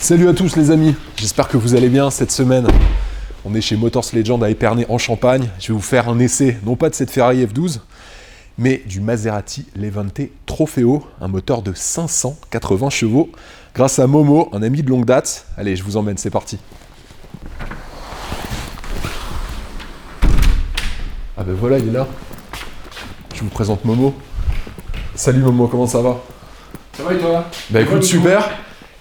Salut à tous les amis, j'espère que vous allez bien cette semaine. On est chez Motors Legend à Épernay en Champagne. Je vais vous faire un essai, non pas de cette Ferrari F12, mais du Maserati Levante Trofeo, un moteur de 580 chevaux, grâce à Momo, un ami de longue date. Allez, je vous emmène, c'est parti. Ah ben voilà, il est là. Je vous présente Momo. Salut Momo, comment ça va? Ça va et toi? Bah écoute, super.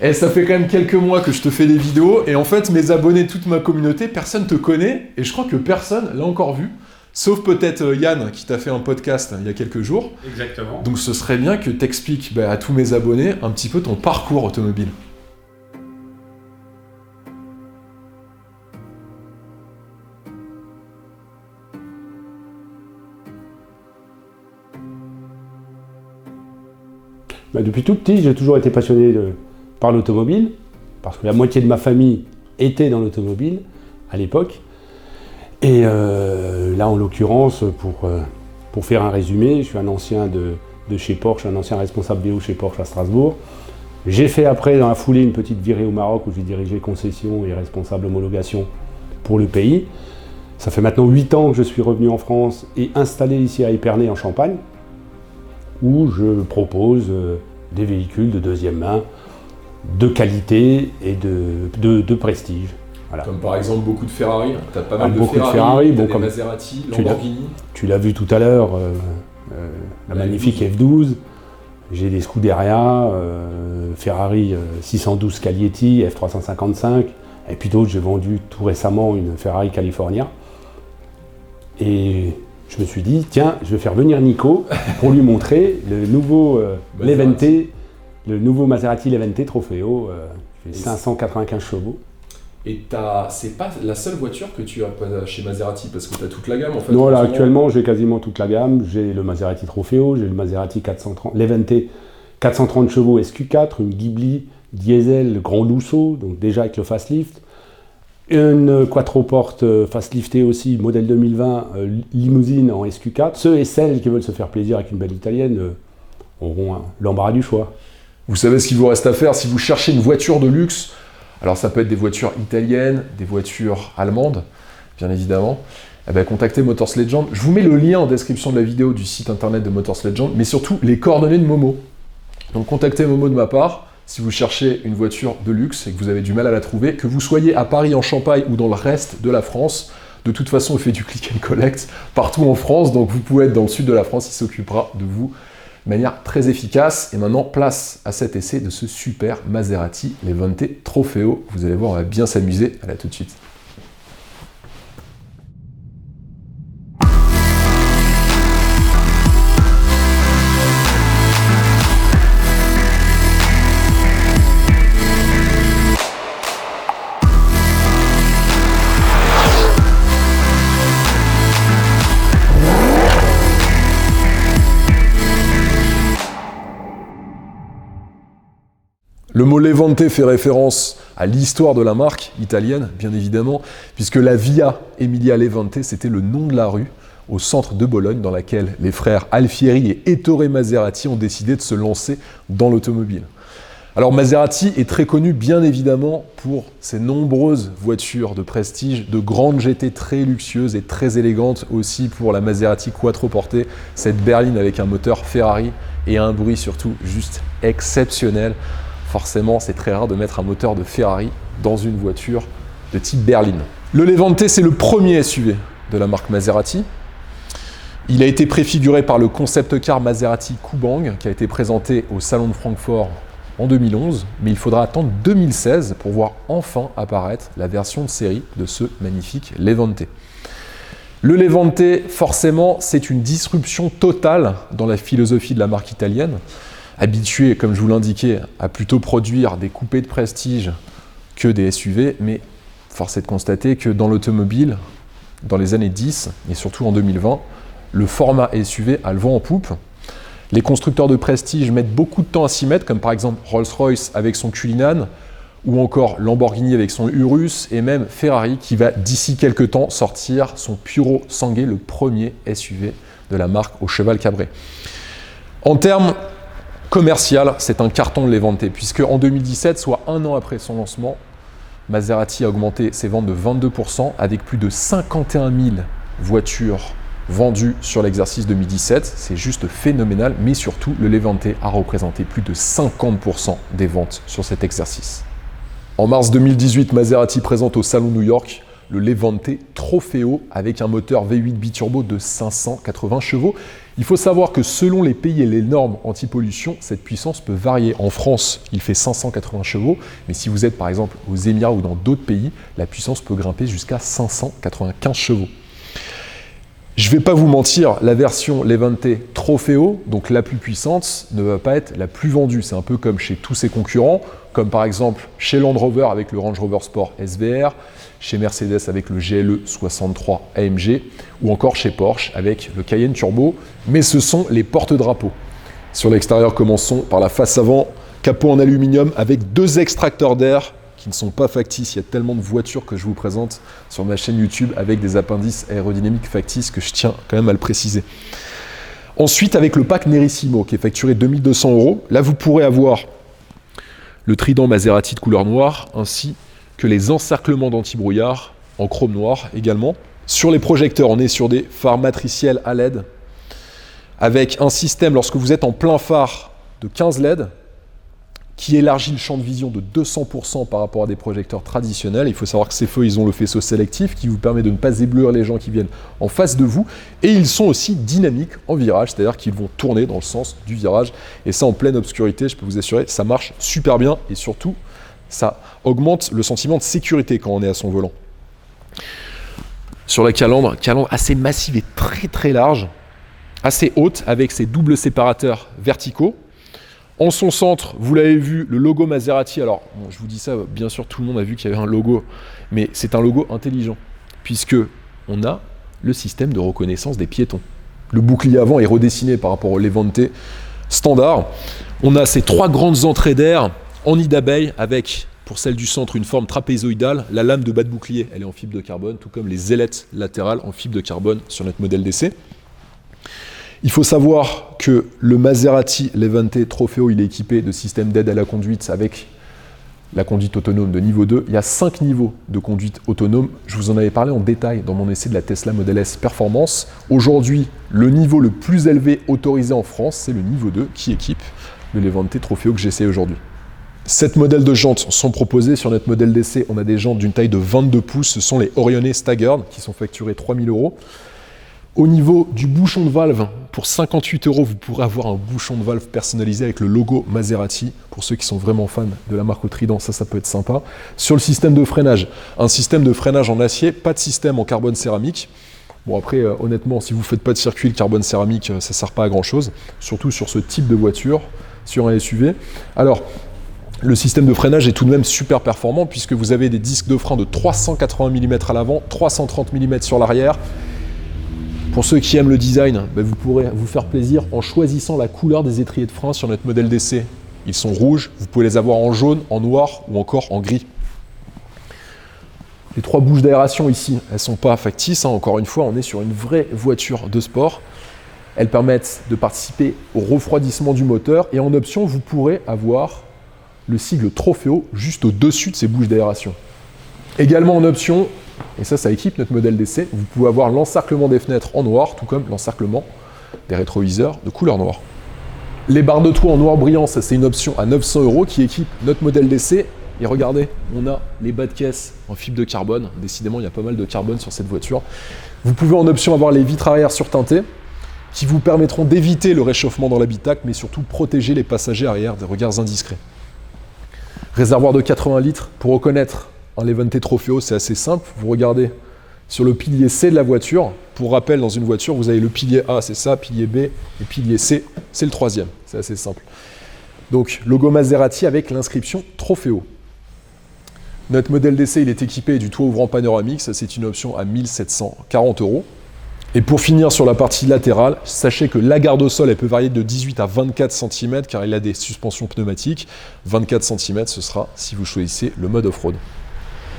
Et ça fait quand même quelques mois que je te fais des vidéos, et en fait, mes abonnés, toute ma communauté, personne te connaît, et je crois que personne l'a encore vu, sauf peut-être Yann, qui t'a fait un podcast il y a quelques jours. Exactement. Donc ce serait bien que tu expliques à tous mes abonnés un petit peu ton parcours automobile. Depuis tout petit, j'ai toujours été passionné par l'automobile, parce que la moitié de ma famille était dans l'automobile à l'époque. Et là, en l'occurrence, pour faire un résumé, je suis un ancien de chez Porsche, un ancien responsable BO chez Porsche à Strasbourg. J'ai fait après, dans la foulée, une petite virée au Maroc où j'ai dirigé concession et responsable homologation pour le pays. Ça fait maintenant 8 ans que je suis revenu en France et installé ici à Épernay en Champagne, où je propose des véhicules de deuxième main, de qualité et de prestige. Voilà. Comme par exemple beaucoup de Ferrari, tu as pas mal de Ferrari, bon, bon, des comme Maserati, Lamborghini. Tu l'as vu tout à l'heure, la magnifique F12. J'ai des Scuderia, Ferrari 612 Caglietti, F355, et puis d'autres, j'ai vendu tout récemment une Ferrari California. Et je me suis dit, tiens, je vais faire venir Nico pour lui montrer le nouveau Levante, le nouveau Maserati Levante Trofeo, 595 chevaux. Et c'est pas la seule voiture que tu as chez Maserati, parce que tu as toute la gamme en fait. Non, là actuellement j'ai quasiment toute la gamme. J'ai le Maserati Trofeo, j'ai le Maserati 430, Levante 430 chevaux SQ4, une Ghibli diesel Grand Lusso, donc déjà avec le facelift. Une quattroporte faceliftée aussi, modèle 2020, limousine en SQ4. Ceux et celles qui veulent se faire plaisir avec une belle italienne auront l'embarras du choix. Vous savez ce qu'il vous reste à faire si vous cherchez une voiture de luxe. Alors ça peut être des voitures italiennes, des voitures allemandes, bien évidemment. Contactez Motors Legend. Je vous mets le lien en description de la vidéo du site internet de Motors Legend, mais surtout les coordonnées de Momo. Donc contactez Momo de ma part. Si vous cherchez une voiture de luxe et que vous avez du mal à la trouver, que vous soyez à Paris, en Champagne ou dans le reste de la France, de toute façon, il fait du click and collect partout en France, donc vous pouvez être dans le sud de la France, il s'occupera de vous de manière très efficace. Et maintenant, place à cet essai de ce super Maserati Levante Trofeo. Vous allez voir, on va bien s'amuser. Allez, à tout de suite. Le mot Levante fait référence à l'histoire de la marque italienne, bien évidemment, puisque la Via Emilia Levante, c'était le nom de la rue au centre de Bologne, dans laquelle les frères Alfieri et Ettore Maserati ont décidé de se lancer dans l'automobile. Alors Maserati est très connu, bien évidemment, pour ses nombreuses voitures de prestige, de grandes GT très luxueuses et très élégantes, aussi pour la Maserati Quattroporte, cette berline avec un moteur Ferrari et un bruit surtout juste exceptionnel. Forcément, c'est très rare de mettre un moteur de Ferrari dans une voiture de type berline. Le Levante, c'est le premier SUV de la marque Maserati. Il a été préfiguré par le concept car Maserati Kubang, qui a été présenté au Salon de Francfort en 2011, mais il faudra attendre 2016 pour voir enfin apparaître la version de série de ce magnifique Levante. Le Levante, forcément, c'est une disruption totale dans la philosophie de la marque italienne. Habitué, comme je vous l'indiquais, à plutôt produire des coupés de prestige que des SUV, mais force est de constater que dans l'automobile, dans les années 10 et surtout en 2020, le format SUV a le vent en poupe. Les constructeurs de prestige mettent beaucoup de temps à s'y mettre, comme par exemple Rolls-Royce avec son Cullinan, ou encore Lamborghini avec son Urus, et même Ferrari qui va d'ici quelques temps sortir son Puro Sangue, le premier SUV de la marque au cheval cabré. En termes commercial, c'est un carton de Levante, puisque en 2017, soit un an après son lancement, Maserati a augmenté ses ventes de 22%, avec plus de 51 000 voitures vendues sur l'exercice 2017. C'est juste phénoménal, mais surtout, le Levante a représenté plus de 50% des ventes sur cet exercice. En mars 2018, Maserati présente au Salon New York le Levante Trofeo avec un moteur V8 biturbo de 580 chevaux. Il faut savoir que selon les pays et les normes anti-pollution, cette puissance peut varier. En France, il fait 580 chevaux, mais si vous êtes par exemple aux Émirats ou dans d'autres pays, la puissance peut grimper jusqu'à 595 chevaux. Je ne vais pas vous mentir, la version Levante Trofeo, donc la plus puissante, ne va pas être la plus vendue. C'est un peu comme chez tous ses concurrents, comme par exemple chez Land Rover avec le Range Rover Sport SVR, chez Mercedes avec le GLE 63 AMG, ou encore chez Porsche avec le Cayenne Turbo. Mais ce sont les porte-drapeaux. Sur l'extérieur, commençons par la face avant, capot en aluminium avec 2 extracteurs d'air qui ne sont pas factices. Il y a tellement de voitures que je vous présente sur ma chaîne YouTube avec des appendices aérodynamiques factices que je tiens quand même à le préciser. Ensuite, avec le pack Nerissimo qui est facturé 2200 €, là vous pourrez avoir le trident Maserati de couleur noire ainsi que les encerclements d'anti-brouillard en chrome noir également. Sur les projecteurs, on est sur des phares matriciels à LED avec un système, lorsque vous êtes en plein phare, de 15 LED qui élargit le champ de vision de 200% par rapport à des projecteurs traditionnels. Il faut savoir que ces feux, ils ont le faisceau sélectif qui vous permet de ne pas éblouir les gens qui viennent en face de vous. Et ils sont aussi dynamiques en virage, c'est-à-dire qu'ils vont tourner dans le sens du virage. Et ça, en pleine obscurité, je peux vous assurer, ça marche super bien. Et surtout, ça augmente le sentiment de sécurité quand on est à son volant. Sur la calandre assez massive et très très large, assez haute, avec ses doubles séparateurs verticaux. En son centre, vous l'avez vu, le logo Maserati. Alors, bon, je vous dis ça, bien sûr, tout le monde a vu qu'il y avait un logo, mais c'est un logo intelligent, puisque on a le système de reconnaissance des piétons. Le bouclier avant est redessiné par rapport au Levante standard. On a ces 3 grandes entrées d'air en nid d'abeille, avec, pour celle du centre, une forme trapézoïdale. La lame de bas de bouclier, elle est en fibre de carbone, tout comme les ailettes latérales en fibre de carbone sur notre modèle d'essai. Il faut savoir que le Maserati Levante Trofeo, il est équipé de systèmes d'aide à la conduite avec la conduite autonome de niveau 2. Il y a 5 niveaux de conduite autonome. Je vous en avais parlé en détail dans mon essai de la Tesla Model S Performance. Aujourd'hui, le niveau le plus élevé autorisé en France, c'est le niveau 2 qui équipe le Levante Trofeo que j'essaie aujourd'hui. 7 modèles de jantes sont proposés sur notre modèle d'essai. On a des jantes d'une taille de 22 pouces. Ce sont les Orione Staggered qui sont facturés 3 000 €. Au niveau du bouchon de valve, pour 58 €, vous pourrez avoir un bouchon de valve personnalisé avec le logo Maserati. Pour ceux qui sont vraiment fans de la marque au trident, ça peut être sympa. Sur le système de freinage, un système de freinage en acier, pas de système en carbone céramique. Bon après, honnêtement, si vous ne faites pas de circuit, le carbone céramique, ça ne sert pas à grand chose, surtout sur ce type de voiture, sur un SUV. Alors, le système de freinage est tout de même super performant puisque vous avez des disques de frein de 380 mm à l'avant, 330 mm sur l'arrière. Pour ceux qui aiment le design, vous pourrez vous faire plaisir en choisissant la couleur des étriers de frein sur notre modèle d'essai. Ils sont rouges, vous pouvez les avoir en jaune, en noir ou encore en gris. Les 3 bouches d'aération ici, elles ne sont pas factices. Encore une fois, on est sur une vraie voiture de sport. Elles permettent de participer au refroidissement du moteur. Et en option, vous pourrez avoir le sigle Trofeo juste au-dessus de ces bouches d'aération. Également en option, et ça équipe notre modèle d'essai, vous pouvez avoir l'encerclement des fenêtres en noir, tout comme l'encerclement des rétroviseurs de couleur noire. Les barres de toit en noir brillant, ça c'est une option à 900 € qui équipe notre modèle d'essai. Et regardez, on a les bas de caisse en fibre de carbone. Décidément, il y a pas mal de carbone sur cette voiture. Vous pouvez en option avoir les vitres arrière surteintées qui vous permettront d'éviter le réchauffement dans l'habitacle, mais surtout protéger les passagers arrière des regards indiscrets. Réservoir de 80 litres. Pour reconnaître un Levante Trofeo, c'est assez simple. Vous regardez sur le pilier C de la voiture. Pour rappel, dans une voiture, vous avez le pilier A, c'est ça, pilier B, et pilier C, c'est le 3e. C'est assez simple. Donc, logo Maserati avec l'inscription Trofeo. Notre modèle d'essai, il est équipé du toit ouvrant panoramique. Ça, c'est une option à 1 740 €. Et pour finir sur la partie latérale, sachez que la garde au sol, elle peut varier de 18 à 24 cm car il a des suspensions pneumatiques. 24 cm, ce sera si vous choisissez le mode off-road.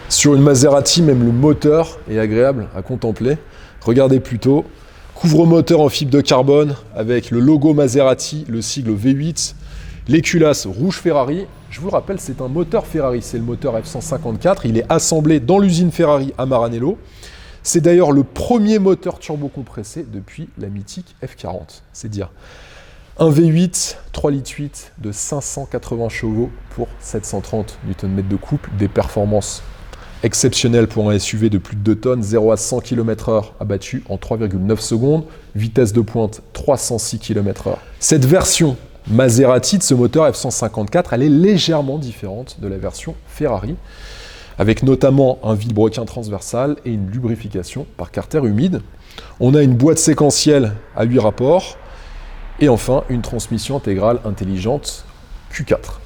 Sur une Maserati, même le moteur est agréable à contempler. Regardez plutôt. Couvre-moteur en fibre de carbone avec le logo Maserati, le sigle V8, Les culasses rouge Ferrari, je vous le rappelle, c'est un moteur Ferrari, c'est le moteur F154, il est assemblé dans l'usine Ferrari à Maranello. C'est d'ailleurs le premier moteur turbocompressé depuis la mythique F40, c'est dire. Un V8, 3,8 litres de 580 chevaux pour 730 Nm de couple, des performances exceptionnelles pour un SUV de plus de 2 tonnes, 0 à 100 km/h abattu en 3,9 secondes, vitesse de pointe 306 km/h. Cette version Maserati de ce moteur F154, elle est légèrement différente de la version Ferrari, avec notamment un vilebrequin transversal et une lubrification par carter humide. On a une boîte séquentielle à 8 rapports, et enfin une transmission intégrale intelligente Q4.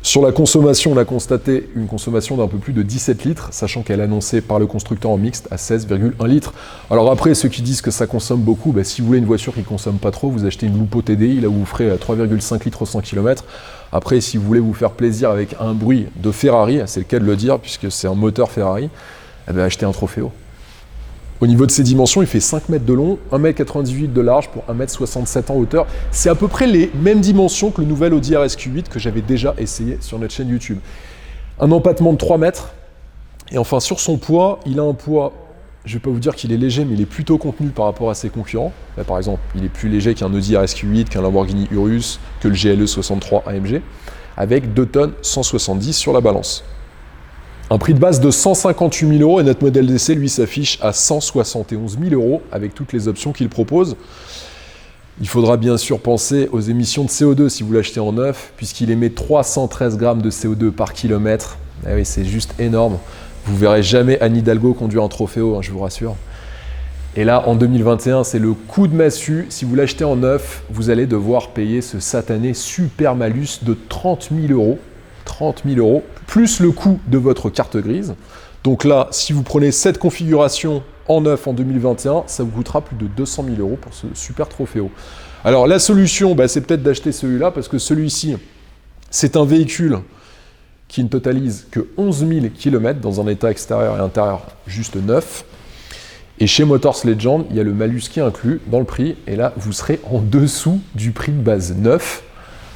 Sur la consommation, on a constaté une consommation d'un peu plus de 17 litres, sachant qu'elle est annoncée par le constructeur en mixte à 16,1 litres. Alors après, ceux qui disent que ça consomme beaucoup, si vous voulez une voiture qui ne consomme pas trop, vous achetez une Lupo TDI, là où vous ferez 3,5 litres au 100 km. Après, si vous voulez vous faire plaisir avec un bruit de Ferrari, c'est le cas de le dire, puisque c'est un moteur Ferrari, achetez un Trofeo. Au niveau de ses dimensions, il fait 5 mètres de long, 1,98 m de large pour 1,67 m en hauteur. C'est à peu près les mêmes dimensions que le nouvel Audi RSQ8 que j'avais déjà essayé sur notre chaîne YouTube. Un empattement de 3 mètres. Et enfin, sur son poids, il a un poids, je ne vais pas vous dire qu'il est léger, mais il est plutôt contenu par rapport à ses concurrents. Là, par exemple, il est plus léger qu'un Audi RSQ8, qu'un Lamborghini Urus, que le GLE 63 AMG, avec 2 tonnes 170 sur la balance. Un prix de base de 158 000 € et notre modèle d'essai, lui, s'affiche à 171 000 € avec toutes les options qu'il propose. Il faudra bien sûr penser aux émissions de CO2 si vous l'achetez en neuf, puisqu'il émet 313 grammes de CO2 par kilomètre. Eh oui, c'est juste énorme. Vous verrez jamais Anne Hidalgo conduire un Trofeo, je vous rassure. Et là, en 2021, c'est le coup de massue. Si vous l'achetez en neuf, vous allez devoir payer ce satané super malus de 30 000 €. 30 000 €, plus le coût de votre carte grise. Donc là, si vous prenez cette configuration en neuf en 2021, ça vous coûtera plus de 200 000 € pour ce super Trofeo. Alors la solution, c'est peut-être d'acheter celui-là, parce que celui-ci, c'est un véhicule qui ne totalise que 11 000 km dans un état extérieur et intérieur juste neuf. Et chez Motors Legend, il y a le malus qui est inclus dans le prix, et là, vous serez en dessous du prix de base neuf,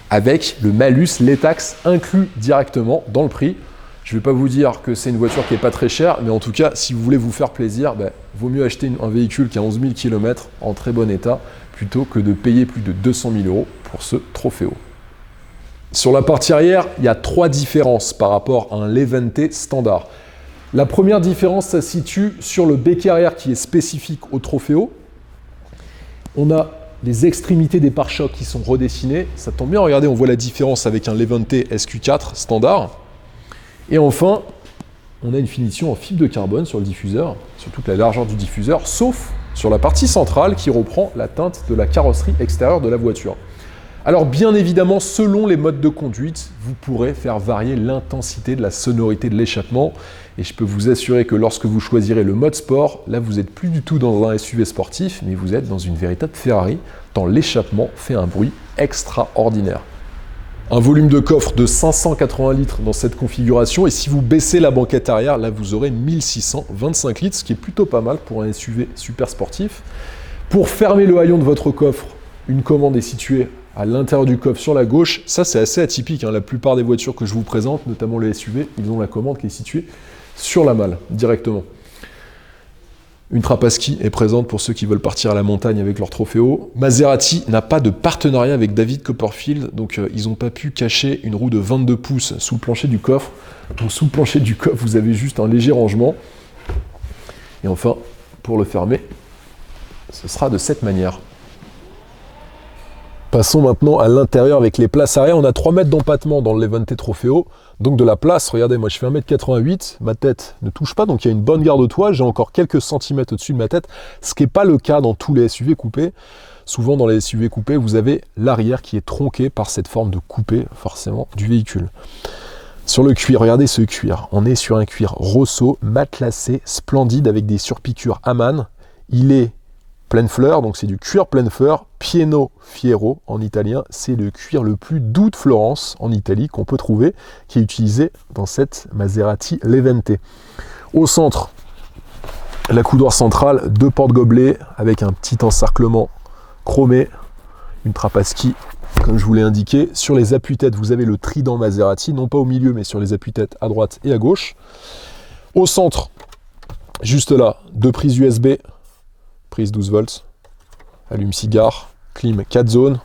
avec le malus, les taxes inclus directement dans le prix. Je ne vais pas vous dire que c'est une voiture qui n'est pas très chère, mais en tout cas, si vous voulez vous faire plaisir, vaut mieux acheter un véhicule qui a 11 000 km en très bon état, plutôt que de payer plus de 200 000 € pour ce Trofeo. Sur la partie arrière, il y a 3 différences par rapport à un Levante standard. La première différence, ça se situe sur le béquet arrière qui est spécifique au Trofeo. On a les extrémités des pare-chocs qui sont redessinées. Ça tombe bien, regardez, on voit la différence avec un Levante SQ4 standard. Et enfin, on a une finition en fibre de carbone sur le diffuseur, sur toute la largeur du diffuseur, sauf sur la partie centrale qui reprend la teinte de la carrosserie extérieure de la voiture. Alors bien évidemment, selon les modes de conduite, vous pourrez faire varier l'intensité de la sonorité de l'échappement. Et je peux vous assurer que lorsque vous choisirez le mode sport, là vous n'êtes plus du tout dans un SUV sportif, mais vous êtes dans une véritable Ferrari, tant l'échappement fait un bruit extraordinaire. Un volume de coffre de 580 litres dans cette configuration, et si vous baissez la banquette arrière, là vous aurez 1625 litres, ce qui est plutôt pas mal pour un SUV super sportif. Pour fermer le haillon de votre coffre, une commande est située à l'intérieur du coffre sur la gauche. Ça, c'est assez atypique. La plupart des voitures que je vous présente, notamment les SUV, ils ont la commande qui est située sur la malle, directement. Une trappe à ski est présente pour ceux qui veulent partir à la montagne avec leur Trofeo. Maserati n'a pas de partenariat avec David Copperfield, donc ils n'ont pas pu cacher une roue de 22 pouces sous le plancher du coffre. Donc sous le plancher du coffre, vous avez juste un léger rangement. Et enfin, pour le fermer, ce sera de cette manière. Passons maintenant à l'intérieur avec les places arrière. On a 3 mètres d'empattement dans le Levante Trofeo, donc de la place. Regardez, moi je fais 1,88 m, ma tête ne touche pas, donc il y a une bonne garde-toit. J'ai encore quelques centimètres au-dessus de ma tête, ce qui n'est pas le cas dans tous les SUV coupés. Souvent dans les SUV coupés, vous avez l'arrière qui est tronqué par cette forme de coupé, forcément, du véhicule. Sur le cuir, regardez ce cuir. On est sur un cuir rosso, matelassé, splendide, avec des surpiqûres Amann. Il est pleine fleur, donc c'est du cuir pleine fleur, Pieno Fiero en italien, c'est le cuir le plus doux de Florence en Italie qu'on peut trouver, qui est utilisé dans cette Maserati Levante. Au centre, la coudoir centrale, 2 portes gobelets avec un petit encerclement chromé, une trappe à ski comme je vous l'ai indiqué, sur les appuis-têtes, vous avez le trident Maserati, non pas au milieu, mais sur les appuis-têtes à droite et à gauche. Au centre, juste là, 2 prises USB, prise 12 volts, allume-cigare, clim 4 zones,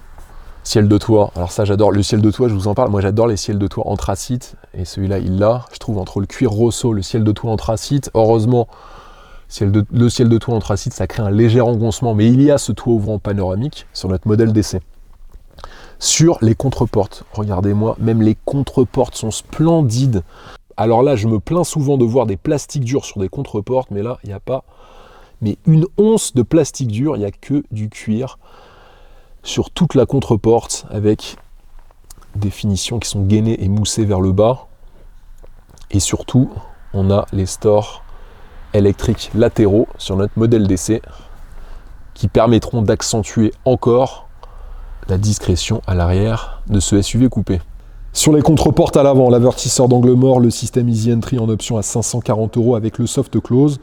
ciel de toit. Alors ça, j'adore le ciel de toit, je vous en parle. Moi, j'adore les ciels de toit anthracite, et celui-là, il l'a. Je trouve entre le cuir rosso, le ciel de toit anthracite, heureusement, le ciel de toit anthracite, ça crée un léger engoncement, mais il y a ce toit ouvrant panoramique sur notre modèle d'essai. Sur les contreportes, regardez-moi, même les contreportes sont splendides. Alors là, je me plains souvent de voir des plastiques durs sur des contreportes, mais là, il n'y a pas une once de plastique dur, il n'y a que du cuir sur toute la contreporte, avec des finitions qui sont gainées et moussées vers le bas. Et surtout, on a les stores électriques latéraux sur notre modèle d'essai qui permettront d'accentuer encore la discrétion à l'arrière de ce SUV coupé. Sur les contreportes à l'avant, l'avertisseur d'angle mort, le système Easy Entry en option à 540 € avec le soft close.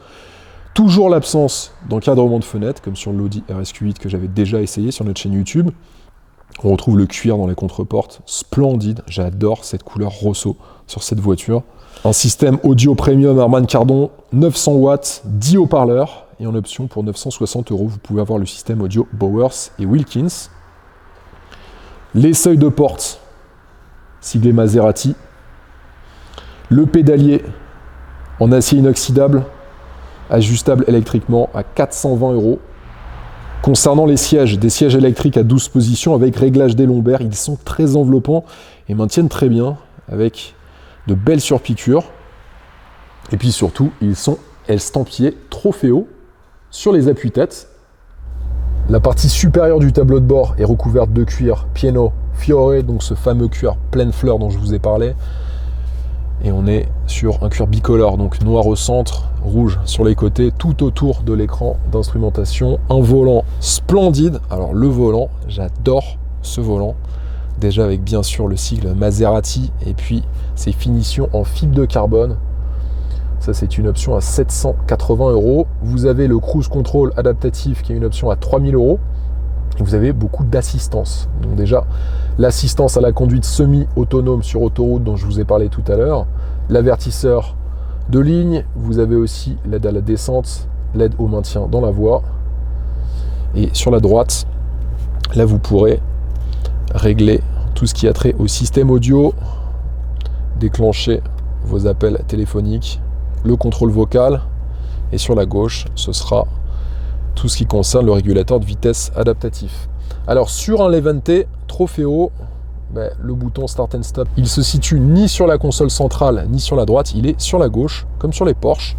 Toujours l'absence d'encadrement de fenêtre, comme sur l'Audi RSQ8 que j'avais déjà essayé sur notre chaîne YouTube. On retrouve le cuir dans les contreportes, splendide, j'adore cette couleur rosso sur cette voiture. Un système audio premium Harman Kardon, 900 watts, 10 haut-parleurs, et en option pour 960 €, vous pouvez avoir le système audio Bowers et Wilkins. Les seuils de porte, siglé Maserati. Le pédalier en acier inoxydable, ajustable électriquement à 420 €. Concernant les sièges, des sièges électriques à 12 positions avec réglage des lombaires, ils sont très enveloppants et maintiennent très bien avec de belles surpiqûres. Et puis surtout, ils sont estampillés Trofeo sur les appuis-têtes. La partie supérieure du tableau de bord est recouverte de cuir Pieno Fiore, donc ce fameux cuir pleine fleur dont je vous ai parlé. Et on est sur un cuir bicolore, donc noir au centre, rouge sur les côtés, tout autour de l'écran d'instrumentation. Un volant splendide. Alors le volant, j'adore ce volant. Déjà avec bien sûr le sigle Maserati et puis ses finitions en fibre de carbone. Ça, c'est une option à 780 €. Vous avez le cruise control adaptatif qui est une option à 3000 €. Et vous avez beaucoup d'assistance. Donc déjà, l'assistance à la conduite semi-autonome sur autoroute dont je vous ai parlé tout à l'heure. L'avertisseur de ligne. Vous avez aussi l'aide à la descente, l'aide au maintien dans la voie. Et sur la droite, là, vous pourrez régler tout ce qui a trait au système audio, déclencher vos appels téléphoniques, le contrôle vocal, et sur la gauche, ce sera tout ce qui concerne le régulateur de vitesse adaptatif. Alors sur un Levante Trofeo, le bouton Start and Stop, il se situe ni sur la console centrale, ni sur la droite, il est sur la gauche, comme sur les Porsche.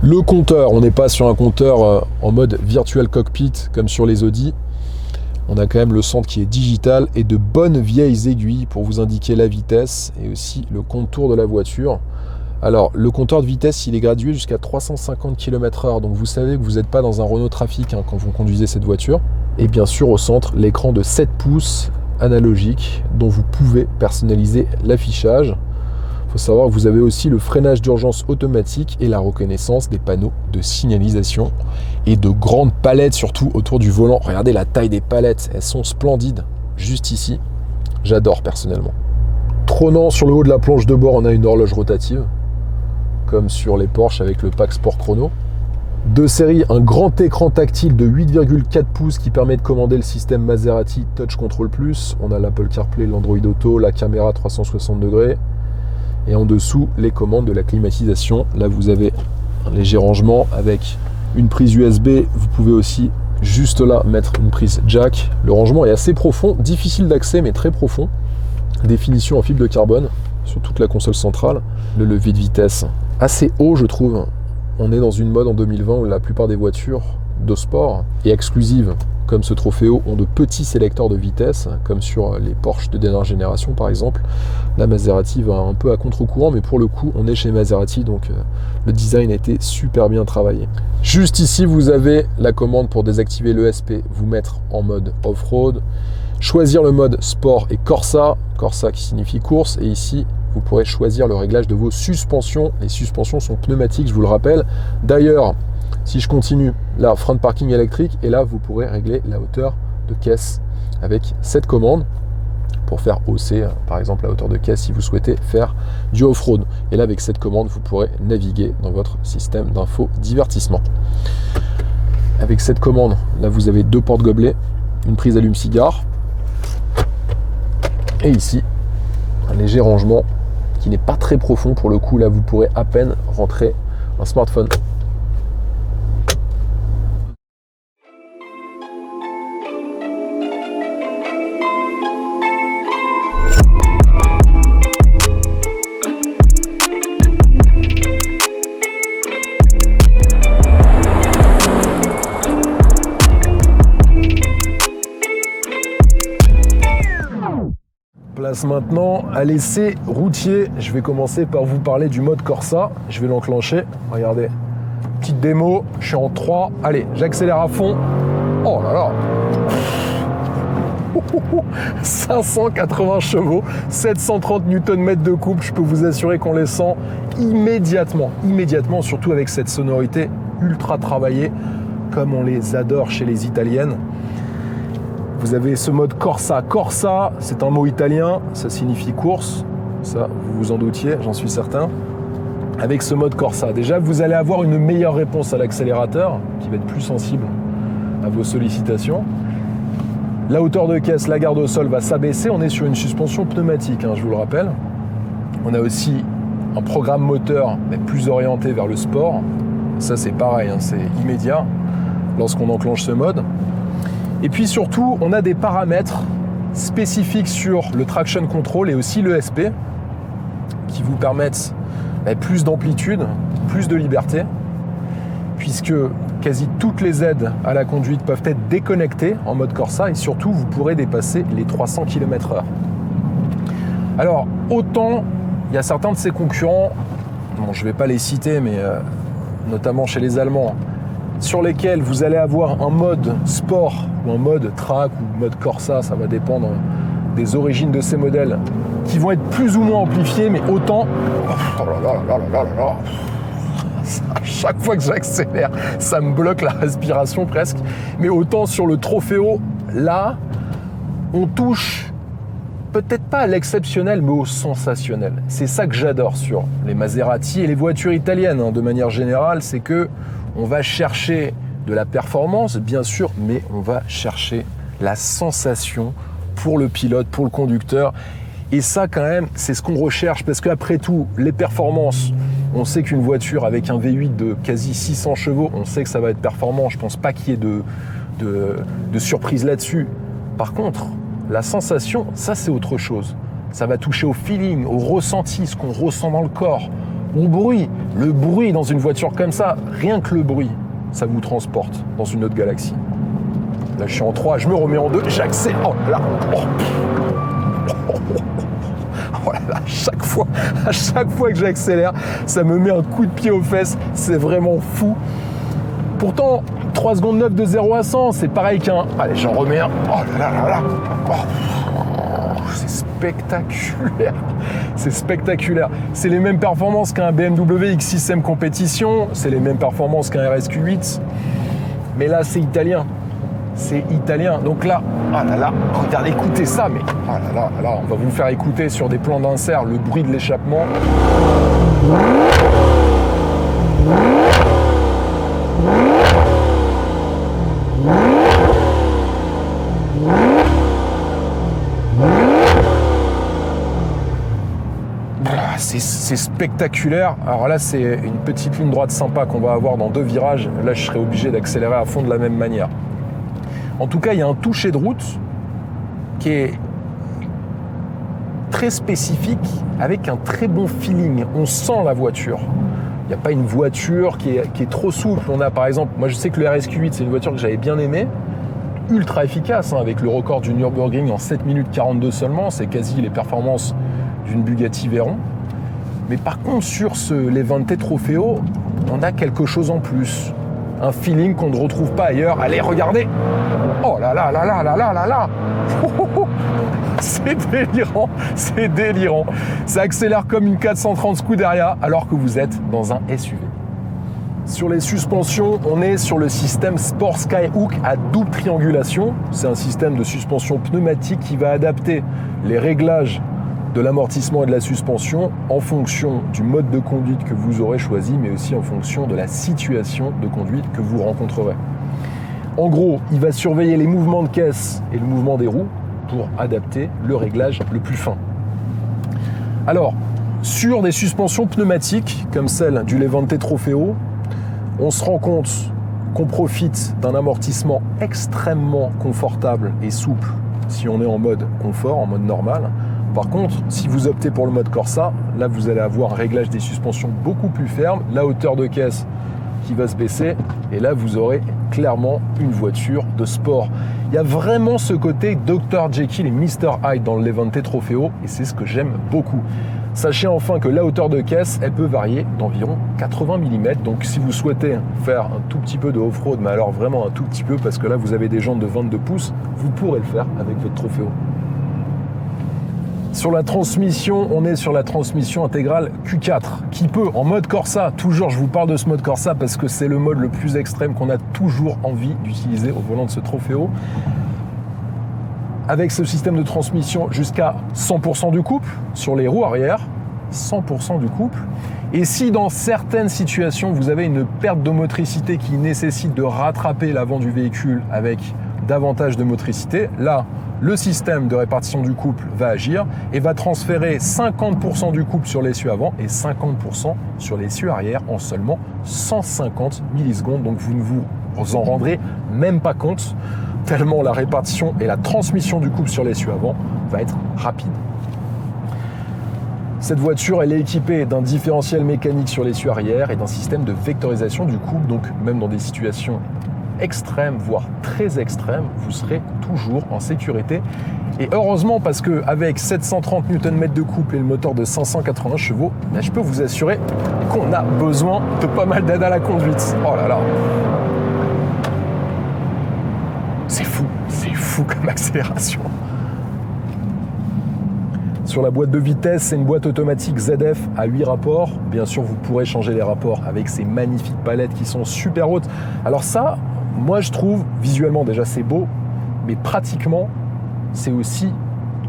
Le compteur, on n'est pas sur un compteur en mode virtual cockpit, comme sur les Audi. On a quand même le centre qui est digital et de bonnes vieilles aiguilles pour vous indiquer la vitesse et aussi le contour de la voiture. Alors, le compteur de vitesse, il est gradué jusqu'à 350 km/h, donc vous savez que vous n'êtes pas dans un Renault Trafic quand vous conduisez cette voiture. Et bien sûr, au centre, l'écran de 7 pouces analogique dont vous pouvez personnaliser l'affichage. Il faut savoir que vous avez aussi le freinage d'urgence automatique et la reconnaissance des panneaux de signalisation et de grandes palettes surtout autour du volant. Regardez la taille des palettes, elles sont splendides, juste ici. J'adore personnellement. Trônant sur le haut de la planche de bord, on a une horloge rotative, comme sur les Porsche avec le pack Sport Chrono. De série, un grand écran tactile de 8,4 pouces qui permet de commander le système Maserati Touch Control Plus. On a l'Apple CarPlay, l'Android Auto, la caméra 360 degrés. Et en dessous, les commandes de la climatisation. Là, vous avez un léger rangement avec une prise USB. Vous pouvez aussi, juste là, mettre une prise jack. Le rangement est assez profond, difficile d'accès, mais très profond. Définition en fibre de carbone sur toute la console centrale. Le levier de vitesse assez haut, je trouve. On est dans une mode en 2020 où la plupart des voitures de sport et exclusives comme ce Trofeo ont de petits sélecteurs de vitesse, comme sur les Porsche de dernière génération par exemple. La Maserati va un peu à contre-courant, mais pour le coup on est chez Maserati, donc le design a été super bien travaillé. Juste ici vous avez la commande pour désactiver l'ESP, vous mettre en mode off-road, choisir le mode sport et Corsa, Corsa qui signifie course, et ici vous pourrez choisir le réglage de vos suspensions. Les suspensions sont pneumatiques, je vous le rappelle. D'ailleurs, si je continue, là, front parking électrique, et là, vous pourrez régler la hauteur de caisse avec cette commande. pour faire hausser, par exemple, la hauteur de caisse si vous souhaitez faire du off-road. Et là, avec cette commande, vous pourrez naviguer dans votre système d'infodivertissement. Avec cette commande, là, vous avez 2 porte-gobelets, une prise allume-cigare, et ici, un léger rangement qui n'est pas très profond pour le coup. Là, vous pourrez à peine rentrer un smartphone. Place maintenant à l'essai routier. Je vais commencer par vous parler du mode Corsa. Je vais l'enclencher. Regardez, petite démo. Je suis en 3. Allez, j'accélère à fond. Oh là là, 580 chevaux, 730 Nm de couple. Je peux vous assurer qu'on les sent immédiatement, surtout avec cette sonorité ultra travaillée, comme on les adore chez les Italiennes. Vous avez ce mode Corsa. Corsa, c'est un mot italien, ça signifie course. Ça, vous vous en doutiez, j'en suis certain. Avec ce mode Corsa, déjà, vous allez avoir une meilleure réponse à l'accélérateur, qui va être plus sensible à vos sollicitations. La hauteur de caisse, la garde au sol va s'abaisser. On est sur une suspension pneumatique, je vous le rappelle. On a aussi un programme moteur, mais plus orienté vers le sport. Ça, c'est pareil, c'est immédiat lorsqu'on enclenche ce mode. Et puis surtout, on a des paramètres spécifiques sur le traction control et aussi l'ESP qui vous permettent plus d'amplitude, plus de liberté, puisque quasi toutes les aides à la conduite peuvent être déconnectées en mode Corsa et surtout, vous pourrez dépasser les 300 km/h. Alors, autant il y a certains de ses concurrents, bon, je ne vais pas les citer, mais notamment chez les Allemands, sur lesquels vous allez avoir un mode sport ou un mode track ou mode Corsa, ça va dépendre des origines de ces modèles, qui vont être plus ou moins amplifiés, mais autant... Oh là là là là là là. À chaque fois que j'accélère, ça me bloque la respiration presque. Mais autant sur le Trofeo, là, on touche peut-être pas à l'exceptionnel, mais au sensationnel. C'est ça que j'adore sur les Maserati et les voitures italiennes, de manière générale, c'est que on va chercher de la performance, bien sûr, mais on va chercher la sensation pour le pilote, pour le conducteur. Et ça, quand même, c'est ce qu'on recherche, parce qu'après tout, les performances, on sait qu'une voiture avec un V8 de quasi 600 chevaux, on sait que ça va être performant. Je ne pense pas qu'il y ait de surprise là-dessus. Par contre, la sensation, ça, c'est autre chose. Ça va toucher au feeling, au ressenti, ce qu'on ressent dans le corps, au bruit. Le bruit dans une voiture comme ça, rien que le bruit, ça vous transporte dans une autre galaxie. Là, je suis en 3, je me remets en 2, j'accélère. Oh là là, oh là là, à chaque fois que j'accélère, ça me met un coup de pied aux fesses, c'est vraiment fou. Pourtant, 3 secondes 9 de 0 à 100, c'est pareil qu'un... Allez, j'en remets un. Oh là là là là. Oh, c'est spectaculaire. C'est spectaculaire. C'est les mêmes performances qu'un BMW X6M Compétition, c'est les mêmes performances qu'un RSQ8. Mais là, c'est italien. C'est italien. Donc là, ah là là, regardez, écoutez ça, mais ah là là, là, on va vous faire écouter sur des plans d'insert le bruit de l'échappement. C'est spectaculaire. Alors là, c'est une petite ligne droite sympa qu'on va avoir dans 2 virages. Là, je serai obligé d'accélérer à fond de la même manière. En tout cas, il y a un toucher de route qui est très spécifique, avec un très bon feeling. On sent la voiture. Il n'y a pas une voiture qui est trop souple. On a par exemple, moi je sais que le RSQ8, c'est une voiture que j'avais bien aimée, ultra efficace, avec le record du Nürburgring en 7 minutes 42 seulement. C'est quasi les performances d'une Bugatti Veyron. Mais par contre, sur les Levante Trofeo, on a quelque chose en plus. Un feeling qu'on ne retrouve pas ailleurs. Allez, regardez. Oh là là là là là là là là. C'est délirant, c'est délirant. Ça accélère comme une 430 Scuderia alors que vous êtes dans un SUV. Sur les suspensions, on est sur le système Sport Skyhook à double triangulation. C'est un système de suspension pneumatique qui va adapter les réglages de l'amortissement et de la suspension en fonction du mode de conduite que vous aurez choisi, mais aussi en fonction de la situation de conduite que vous rencontrerez. En gros, il va surveiller les mouvements de caisse et le mouvement des roues pour adapter le réglage le plus fin. Alors, sur des suspensions pneumatiques comme celle du Levante Trofeo, on se rend compte qu'on profite d'un amortissement extrêmement confortable et souple si on est en mode confort, en mode normal. Par contre, si vous optez pour le mode Corsa, là vous allez avoir un réglage des suspensions beaucoup plus ferme, la hauteur de caisse qui va se baisser, et là vous aurez clairement une voiture de sport. Il y a vraiment ce côté Dr Jekyll et Mr Hyde dans le Levante Trofeo, et c'est ce que j'aime beaucoup. Sachez enfin que la hauteur de caisse, elle peut varier d'environ 80 mm, donc si vous souhaitez faire un tout petit peu de off-road, mais alors vraiment un tout petit peu, parce que là vous avez des jantes de 22 pouces, vous pourrez le faire avec votre Trofeo. Sur la transmission, on est sur la transmission intégrale Q4 qui peut, en mode Corsa, toujours je vous parle de ce mode Corsa parce que c'est le mode le plus extrême qu'on a toujours envie d'utiliser au volant de ce Trofeo. Avec ce système de transmission jusqu'à 100% du couple sur les roues arrière, 100% du couple. Et si dans certaines situations vous avez une perte de motricité qui nécessite de rattraper l'avant du véhicule avec davantage de motricité, là, le système de répartition du couple va agir et va transférer 50% du couple sur l'essieu avant et 50% sur l'essieu arrière en seulement 150 millisecondes. Donc vous ne vous en rendrez même pas compte, tellement la répartition et la transmission du couple sur l'essieu avant va être rapide. Cette voiture, elle est équipée d'un différentiel mécanique sur l'essieu arrière et d'un système de vectorisation du couple, donc même dans des situations extrêmes, voire très extrêmes, vous serez toujours en sécurité. Et heureusement, parce qu'avec 730 Nm de couple et le moteur de 580 chevaux, là, je peux vous assurer qu'on a besoin de pas mal d'aide à la conduite. Oh là là, c'est fou comme accélération. Sur la boîte de vitesse, c'est une boîte automatique ZF à 8 rapports. Bien sûr, vous pourrez changer les rapports avec ces magnifiques palettes qui sont super hautes. Alors ça, moi je trouve, visuellement déjà c'est beau, mais pratiquement, c'est aussi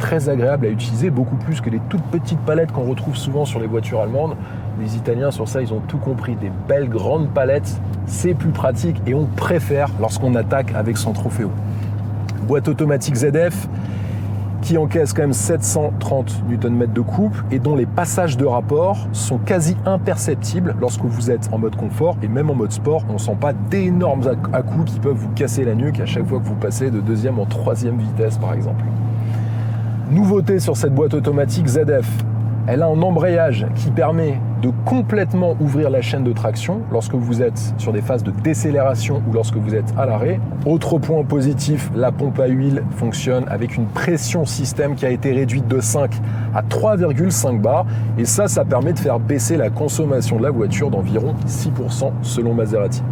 très agréable à utiliser, beaucoup plus que les toutes petites palettes qu'on retrouve souvent sur les voitures allemandes. Les Italiens, sur ça, ils ont tout compris. Des belles grandes palettes, c'est plus pratique et on préfère lorsqu'on attaque avec son Trofeo. Boîte automatique ZF, qui encaisse quand même 730 Nm de couple et dont les passages de rapport sont quasi imperceptibles lorsque vous êtes en mode confort et même en mode sport. On ne sent pas d'énormes à-coups qui peuvent vous casser la nuque à chaque fois que vous passez de deuxième en troisième vitesse par exemple. Nouveauté sur cette boîte automatique ZF, elle a un embrayage qui permet de complètement ouvrir la chaîne de traction lorsque vous êtes sur des phases de décélération ou lorsque vous êtes à l'arrêt. Autre point positif, la pompe à huile fonctionne avec une pression système qui a été réduite de 5 à 3,5 bars et ça permet de faire baisser la consommation de la voiture d'environ 6% selon Maserati.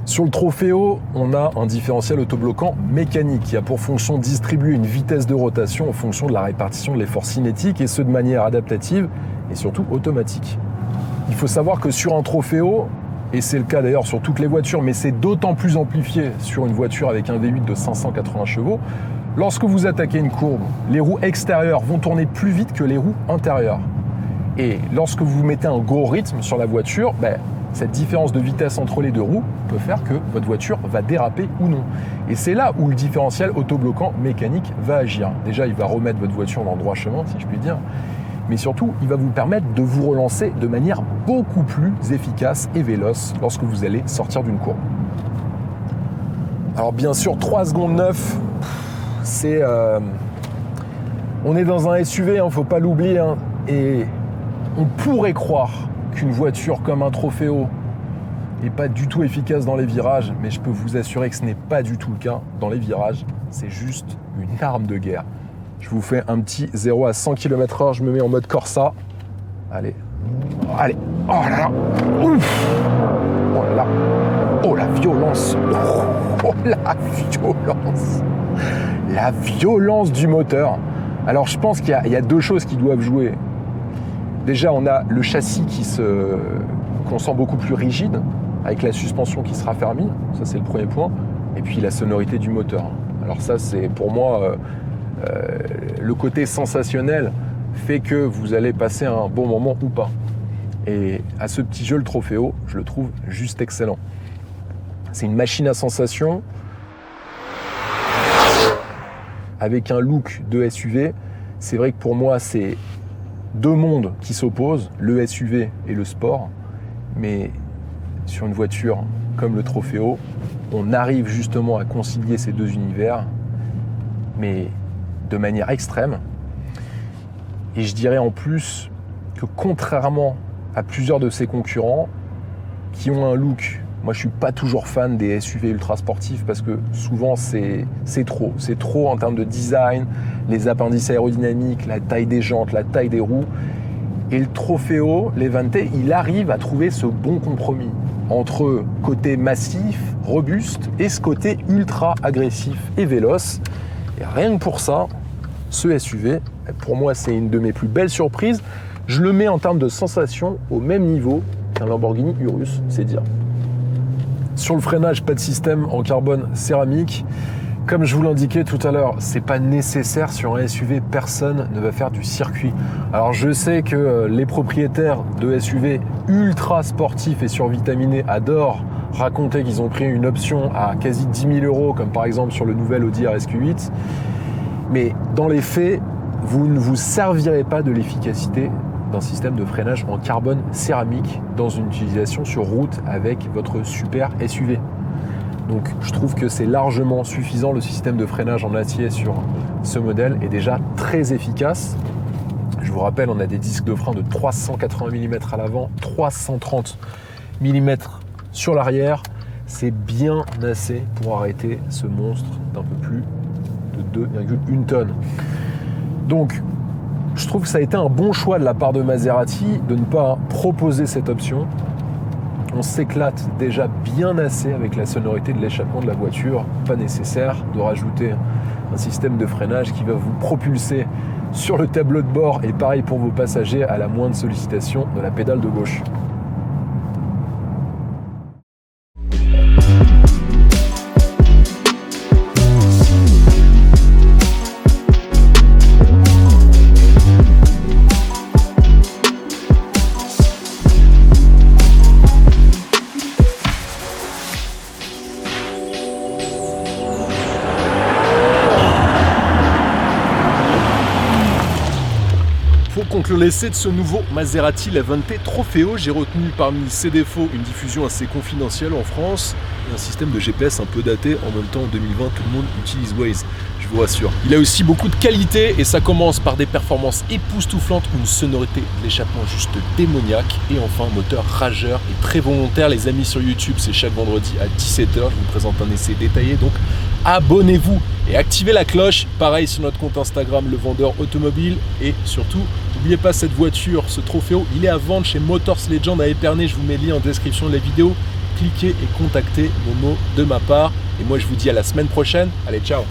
Sur le Trofeo, on a un différentiel autobloquant mécanique qui a pour fonction de distribuer une vitesse de rotation en fonction de la répartition de l'effort cinétique et ce de manière adaptative et surtout automatique. Il faut savoir que sur un Trofeo, et c'est le cas d'ailleurs sur toutes les voitures, mais c'est d'autant plus amplifié sur une voiture avec un V8 de 580 chevaux, lorsque vous attaquez une courbe, les roues extérieures vont tourner plus vite que les roues intérieures. Et lorsque vous mettez un gros rythme sur la voiture, cette différence de vitesse entre les deux roues peut faire que votre voiture va déraper ou non. Et c'est là où le différentiel autobloquant mécanique va agir. Déjà, il va remettre votre voiture dans le droit chemin, si je puis dire. Mais surtout, il va vous permettre de vous relancer de manière beaucoup plus efficace et véloce lorsque vous allez sortir d'une courbe. Alors bien sûr, 3 secondes 9, c'est... on est dans un SUV, faut pas l'oublier. Et on pourrait croire qu'une voiture comme un Trofeo n'est pas du tout efficace dans les virages, mais je peux vous assurer que ce n'est pas du tout le cas. Dans les virages, c'est juste une arme de guerre. Je vous fais un petit 0 à 100 km/h, je me mets en mode Corsa. Allez, oh là là, ouf, oh là là, oh la violence, oh la violence du moteur. Alors je pense qu'il y a deux choses qui doivent jouer. Déjà, on a le châssis qu'on sent beaucoup plus rigide, avec la suspension qui se raffermit, ça c'est le premier point, et puis la sonorité du moteur. Alors ça, c'est pour moi, le côté sensationnel fait que vous allez passer un bon moment ou pas. Et à ce petit jeu, le Trofeo, je le trouve juste excellent. C'est une machine à sensations avec un look de SUV. C'est vrai que pour moi, c'est deux mondes qui s'opposent, le SUV et le sport. Mais sur une voiture comme le Trofeo, on arrive justement à concilier ces deux univers, mais de manière extrême. Et je dirais en plus que contrairement à plusieurs de ses concurrents qui ont un look, moi je suis pas toujours fan des SUV ultra sportifs parce que souvent c'est trop en termes de design, les appendices aérodynamiques, la taille des jantes, la taille des roues. Et le Trofeo, Levante, il arrive à trouver ce bon compromis entre côté massif, robuste et ce côté ultra agressif et véloce. Et rien que pour ça, ce SUV, pour moi, c'est une de mes plus belles surprises. Je le mets en termes de sensation au même niveau qu'un Lamborghini Urus, c'est dire. Sur le freinage, pas de système en carbone céramique. Comme je vous l'indiquais tout à l'heure, c'est pas nécessaire sur un SUV, personne ne va faire du circuit. Alors je sais que les propriétaires de SUV ultra sportifs et survitaminés adorent raconter qu'ils ont pris une option à quasi 10 000 €, comme par exemple sur le nouvel Audi RSQ8. Mais dans les faits, vous ne vous servirez pas de l'efficacité d'un système de freinage en carbone céramique dans une utilisation sur route avec votre super SUV. Donc je trouve que c'est largement suffisant. Le système de freinage en acier sur ce modèle est déjà très efficace. Je vous rappelle, on a des disques de frein de 380 mm à l'avant, 330 mm sur l'arrière. C'est bien assez pour arrêter ce monstre d'un peu plus de 2,1 tonnes. Donc je trouve que ça a été un bon choix de la part de Maserati de ne pas proposer cette option. On s'éclate déjà bien assez avec la sonorité de l'échappement de la voiture. Pas nécessaire de rajouter un système de freinage qui va vous propulser sur le tableau de bord et pareil pour vos passagers à la moindre sollicitation de la pédale de gauche. Pour conclure l'essai de ce nouveau Maserati Levante Trofeo, j'ai retenu parmi ses défauts une diffusion assez confidentielle en France et un système de GPS un peu daté. En même temps, en 2020, tout le monde utilise Waze, je vous rassure. Il a aussi beaucoup de qualité et ça commence par des performances époustouflantes, une sonorité de l'échappement juste démoniaque et enfin un moteur rageur et très volontaire. Les amis sur YouTube, c'est chaque vendredi à 17h, je vous présente un essai détaillé, donc abonnez-vous et activez la cloche. Pareil sur notre compte Instagram, le vendeur automobile. Et surtout, n'oubliez pas cette voiture, ce Trofeo, il est à vendre chez Motors Legend à Épernay. Je vous mets le lien en description de la vidéo. Cliquez et contactez Momo de ma part. Et moi, je vous dis à la semaine prochaine. Allez, ciao!